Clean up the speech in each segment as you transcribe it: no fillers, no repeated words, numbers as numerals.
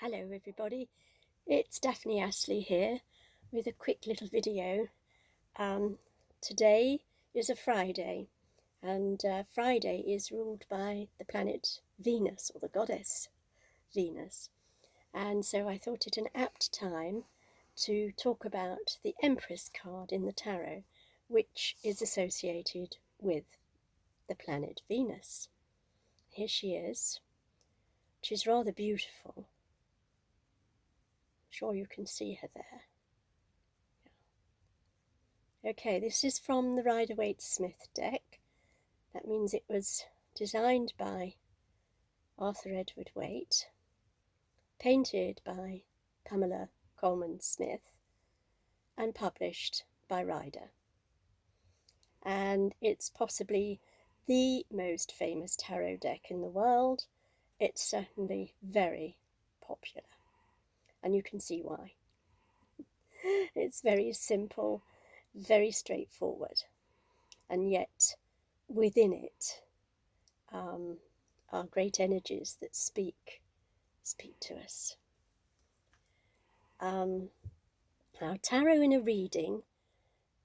Hello everybody, it's Daphni Astley here with a quick little video. Today is a Friday, and Friday is ruled by the planet Venus, or the goddess Venus, and so I thought it an apt time to talk about the Empress card in the tarot, which is associated with the planet Venus. Here she is. She's rather beautiful. Sure you can see her there. Okay, this is from the Rider-Waite-Smith deck. That means it was designed by Arthur Edward Waite, painted by Pamela Colman Smith, and published by Rider. And it's possibly the most famous tarot deck in the world. It's certainly very popular, and you can see why. It's very simple, very straightforward, and yet within it are great energies that speak to us. Now, tarot in a reading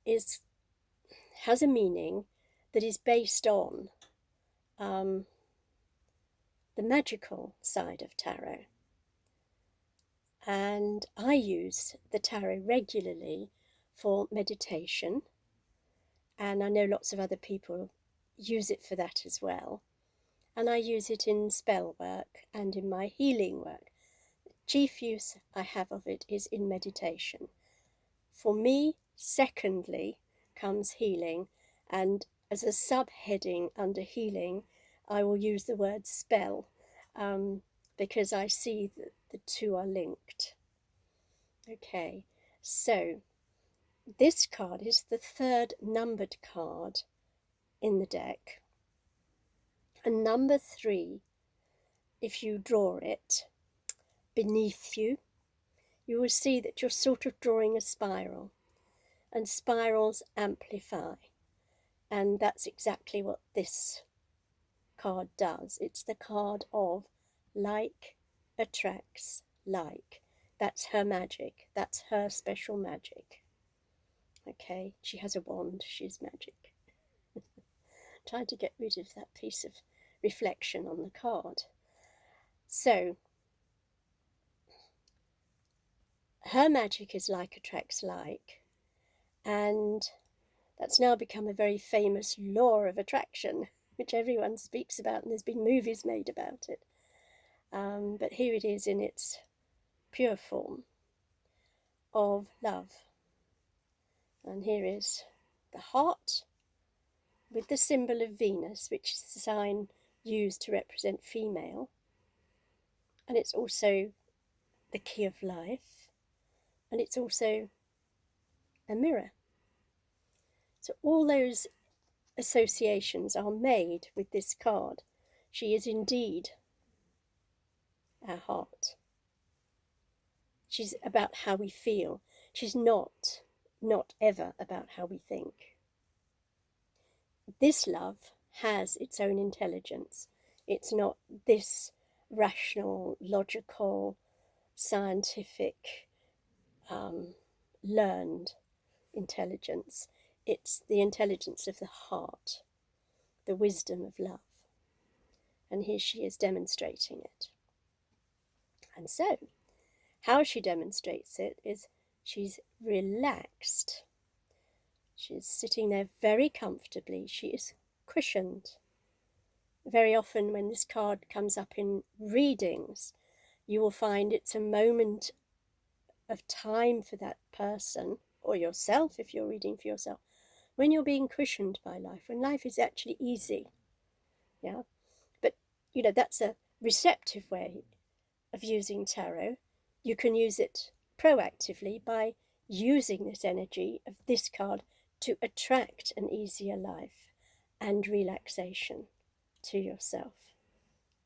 has a meaning that is based on the magical side of tarot. And I use the tarot regularly for meditation, and I know lots of other people use it for that as well. And I use it in spell work and in my healing work. The chief use I have of it is in meditation. For me, secondly, comes healing, and as a subheading under healing, I will use the word spell, because I see that the two are linked. Okay, so this card is the third numbered card in the deck. And number 3, if you draw it beneath you, you will see that you're sort of drawing a spiral, and spirals amplify. And that's exactly what this card does. It's the card of like attracts like. That's her magic. That's her special magic. Okay, she has a wand. She's magic. Trying to get rid of that piece of reflection on the card. So, her magic is like attracts like, and that's now become a very famous law of attraction, which everyone speaks about, and there's been movies made about it. But here it is in its pure form of love. And here is the heart with the symbol of Venus, which is the sign used to represent female. And it's also the key of life. And it's also a mirror. So all those associations are made with this card. She is indeed our heart. She's about how we feel. She's not ever about how we think. This love has its own intelligence. It's not this rational, logical, scientific, learned intelligence. It's the intelligence of the heart, the wisdom of love. And here she is demonstrating it. And so, how she demonstrates it is she's relaxed. She's sitting there very comfortably. She is cushioned. Very often when this card comes up in readings, you will find it's a moment of time for that person, or yourself if you're reading for yourself, when you're being cushioned by life, when life is actually easy. Yeah, but that's a receptive way of using tarot. You can use it proactively by using this energy of this card to attract an easier life and relaxation to yourself.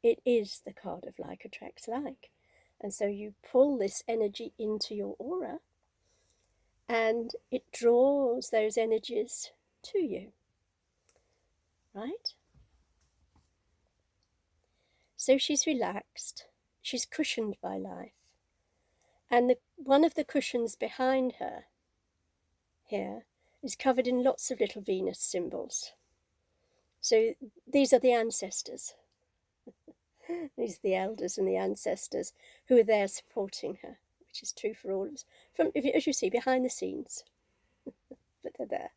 It is the card of like attracts like. And so you pull this energy into your aura, and it draws those energies to you, right? So she's relaxed, she's cushioned by life, And one of the cushions behind her here is covered in lots of little Venus symbols. So these are the ancestors. These are the elders and the ancestors who are there supporting her, which is true for all of us. As you see, behind the scenes, but they're there.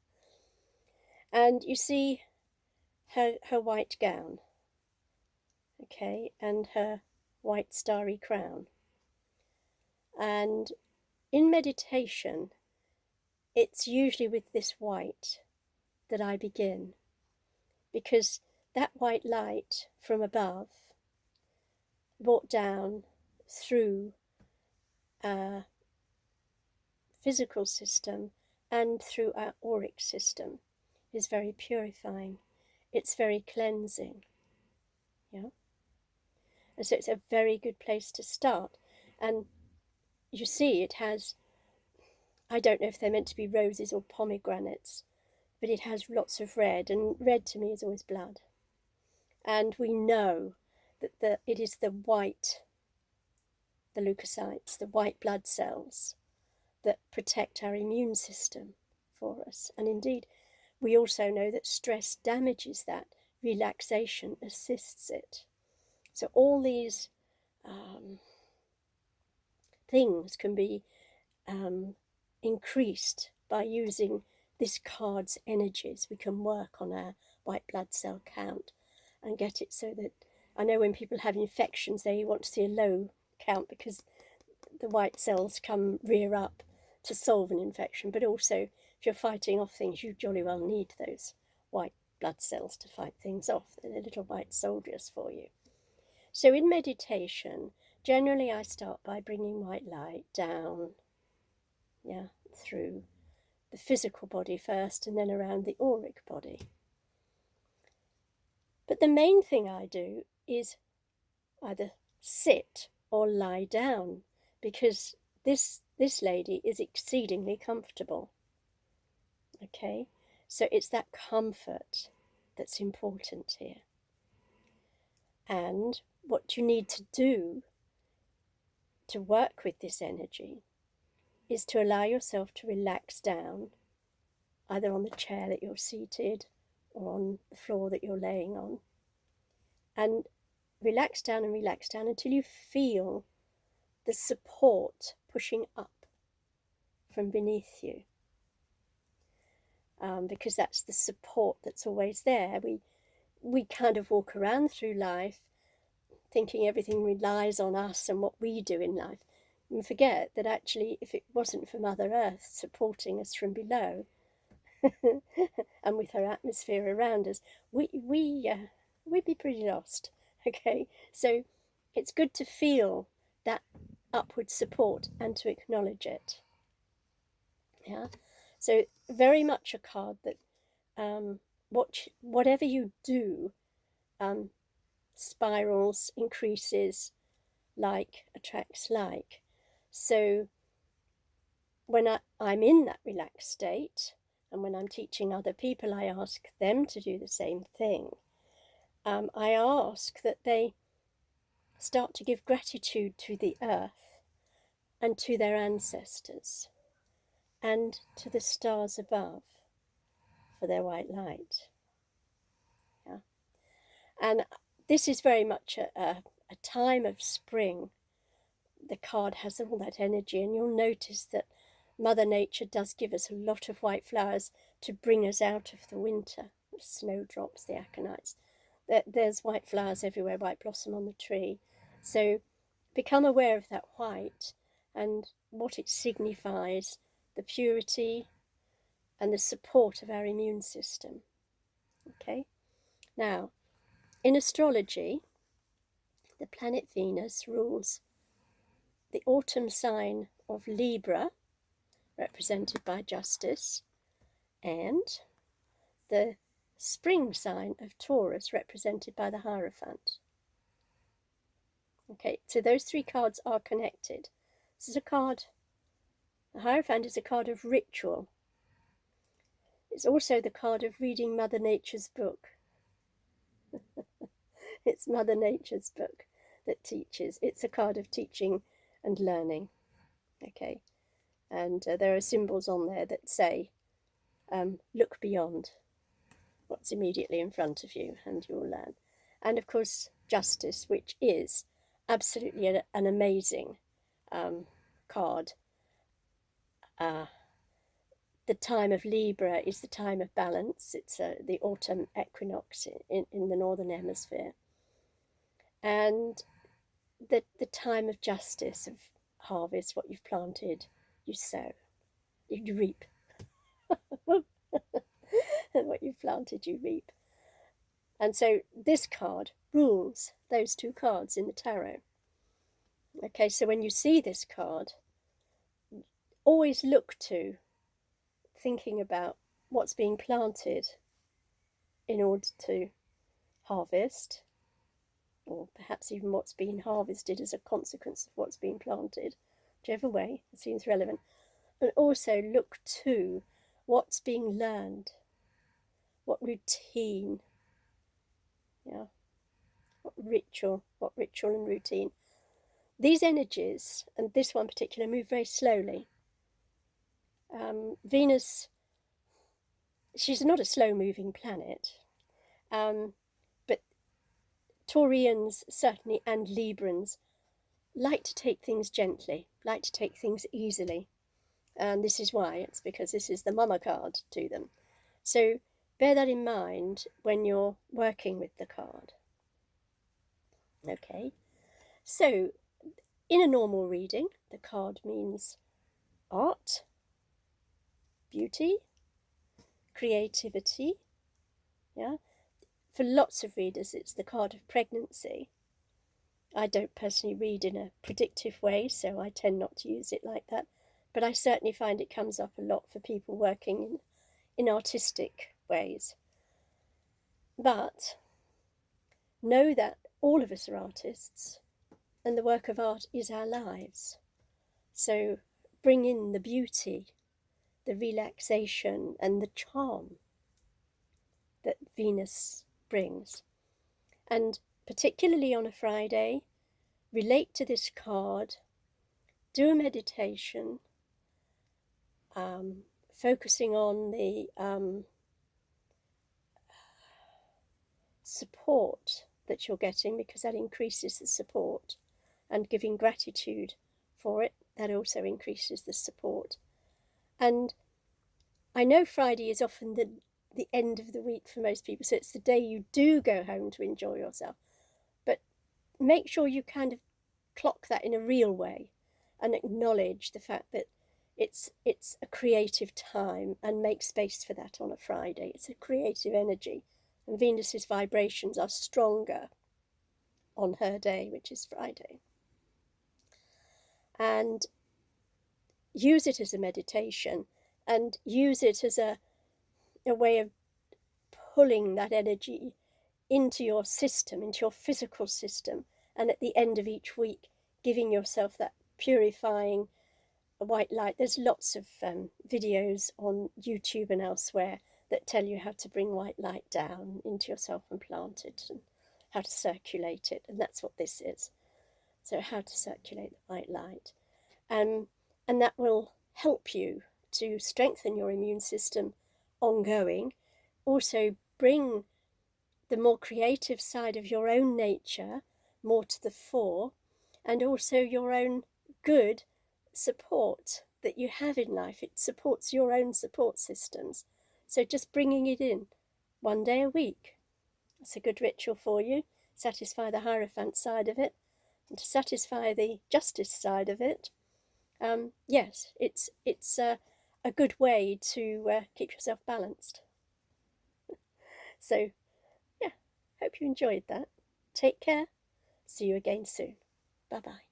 And you see her white gown, okay, and her white starry crown. And in meditation, it's usually with this white that I begin, because that white light from above, brought down through our physical system and through our auric system, is very purifying. It's very cleansing. Yeah. And so it's a very good place to start. And you see, it has, I don't know if they're meant to be roses or pomegranates, but it has lots of red, and red to me is always blood. And we know that it is the white, the leukocytes, the white blood cells, that protect our immune system for us. And indeed, we also know that stress damages that, relaxation assists it. So all these things can be increased by using this card's energies. We can work on our white blood cell count and get it so that, I know when people have infections, they want to see a low count because the white cells come rear up to solve an infection. But also, if you're fighting off things, you jolly well need those white blood cells to fight things off. They're little white soldiers for you. So in meditation, generally I start by bringing white light down, yeah, through the physical body first and then around the auric body. But the main thing I do is either sit or lie down, because this lady is exceedingly comfortable. Okay, so it's that comfort that's important here. And what you need to do to work with this energy is to allow yourself to relax down, either on the chair that you're seated or on the floor that you're laying on, and relax down until you feel the support pushing up from beneath you. Because that's the support that's always there. We kind of walk around through life thinking everything relies on us and what we do in life, and forget that actually, if it wasn't for Mother Earth supporting us from below and with her atmosphere around us, we'd be pretty lost. Okay, so it's good to feel that upward support and to acknowledge it. Yeah, so very much a card that whatever you do, spirals, increases, like attracts like. So when I'm in that relaxed state, and when I'm teaching other people, I ask them to do the same thing. I ask that they start to give gratitude to the earth and to their ancestors and to the stars above for their white light. Yeah. And this is very much a time of spring. The card has all that energy, and you'll notice that Mother Nature does give us a lot of white flowers to bring us out of the winter. The snowdrops, the aconites. There's white flowers everywhere, white blossom on the tree. So become aware of that white and what it signifies, the purity and the support of our immune system. Okay? Now, in astrology, the planet Venus rules the autumn sign of Libra, represented by justice, and the spring sign of Taurus, represented by the Hierophant. Okay, so those three cards are connected. This is a card, the Hierophant is a card of ritual. It's also the card of reading Mother Nature's book. It's Mother Nature's book that teaches. It's a card of teaching and learning. Okay, and there are symbols on there that say, look beyond what's immediately in front of you and you'll learn. And of course, justice, which is absolutely an amazing card. The time of Libra is the time of balance. It's the autumn equinox in the northern hemisphere. And the time of justice, of harvest, what you've planted, you sow, you reap. What you've planted, you reap. And so this card rules those two cards in the tarot. Okay, so when you see this card, always look to thinking about what's being planted in order to harvest, or perhaps even what's being harvested as a consequence of what's being planted, whichever way, it seems relevant. But also look to what's being learned, what routine, yeah, what ritual and routine. These energies, and this one particular, move very slowly. Venus, she's not a slow-moving planet, but Taurians certainly, and Librans, like to take things gently, like to take things easily. And this is why, it's because this is the mama card to them. So bear that in mind when you're working with the card. Okay, so in a normal reading, the card means art, beauty, creativity. Yeah, for lots of readers, it's the card of pregnancy. I don't personally read in a predictive way, so I tend not to use it like that. But I certainly find it comes up a lot for people working in artistic ways. But know that all of us are artists, and the work of art is our lives. So bring in the beauty, the relaxation, and the charm that Venus brings. And particularly on a Friday, relate to this card, do a meditation, focusing on the support that you're getting, because that increases the support, and giving gratitude for it, that also increases the support. And I know Friday is often the end of the week for most people, so it's the day you do go home to enjoy yourself. But make sure you kind of clock that in a real way and acknowledge the fact that it's a creative time, and make space for that on a Friday. It's a creative energy, and Venus's vibrations are stronger on her day, which is Friday. And use it as a meditation, and use it as a way of pulling that energy into your system, into your physical system, and at the end of each week giving yourself that purifying white light. There's lots of videos on YouTube and elsewhere that tell you how to bring white light down into yourself and plant it, and how to circulate it, and that's what this is. So how to circulate the white light, and that will help you to strengthen your immune system ongoing. Also bring the more creative side of your own nature more to the fore, and also your own good support that you have in life. It supports your own support systems. So just bringing it in one day a week. That's a good ritual for you. Satisfy the Hierophant side of it, and to satisfy the justice side of it. Yes, it's a good way to keep yourself balanced. So, yeah, hope you enjoyed that. Take care. See you again soon. Bye-bye.